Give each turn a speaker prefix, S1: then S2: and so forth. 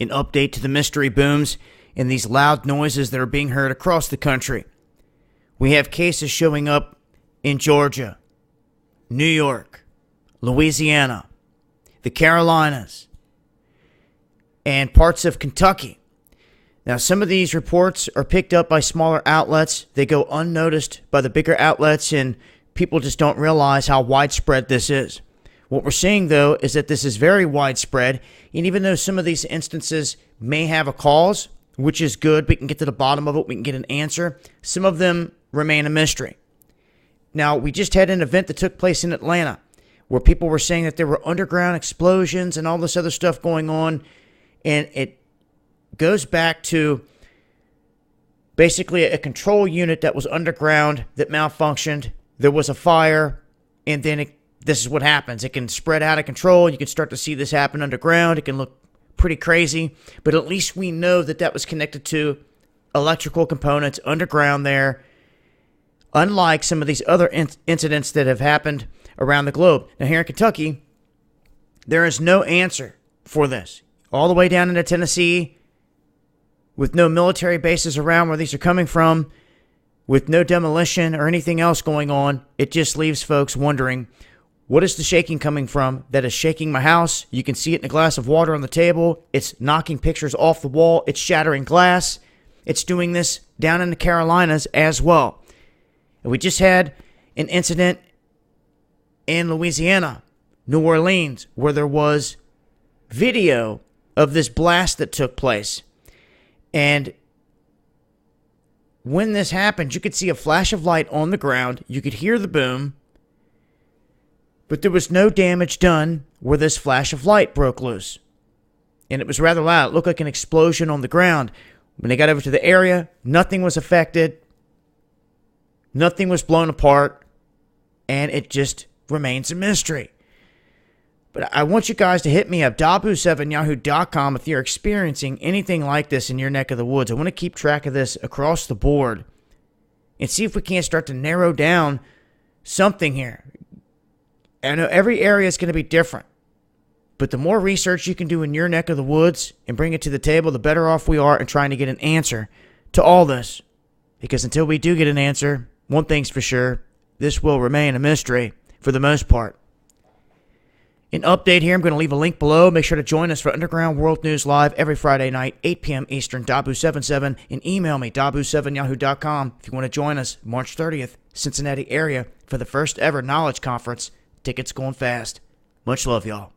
S1: An update to the mystery booms and these loud noises that are being heard across the country. We have cases showing up in Georgia, New York, Louisiana, the Carolinas, and parts of Kentucky. Now, some of these reports are picked up by smaller outlets. They go unnoticed by the bigger outlets, and people just don't realize how widespread this is. What we're seeing, though, is that this is very widespread, and even though some of these instances may have a cause, which is good, we can get to the bottom of it, we can get an answer, some of them remain a mystery. Now, we just had an event that took place in Atlanta where people were saying that there were underground explosions and all this other stuff going on, and it goes back to basically a control unit that was underground that malfunctioned. There was a fire, and then this is what happens. It can spread out of control. You can start to see this happen underground. It can look pretty crazy, but at least we know that that was connected to electrical components underground there, unlike some of these other incidents that have happened around the globe. Now, here in Kentucky, there is no answer for this. All the way down into Tennessee, with no military bases around where these are coming from, with no demolition or anything else going on, it just leaves folks wondering, what is the shaking coming from that is shaking my house? You can see it in a glass of water on the table. It's knocking pictures off the wall. It's shattering glass. It's doing this down in the Carolinas as well. And we just had an incident in Louisiana, New Orleans, where there was video of this blast that took place. And when this happened, you could see a flash of light on the ground. You could hear the boom. But there was no damage done where this flash of light broke loose. And it was rather loud. It looked like an explosion on the ground. When they got over to the area, nothing was affected. Nothing was blown apart. And it just remains a mystery. But I want you guys to hit me up, Dabu7yahoo.com, if you're experiencing anything like this in your neck of the woods. I want to keep track of this across the board and see if we can't start to narrow down something here. I know every area is going to be different, but the more research you can do in your neck of the woods and bring it to the table, the better off we are in trying to get an answer to all this. Because until we do get an answer, one thing's for sure, this will remain a mystery for the most part. An update here, I'm going to leave a link below. Make sure to join us for Underground World News Live every Friday night, 8 p.m. Eastern, Dabu77, and email me, Dabu7yahoo.com, if you want to join us March 30th, Cincinnati area, for the first ever Knowledge Conference. Tickets going fast. Much love, y'all.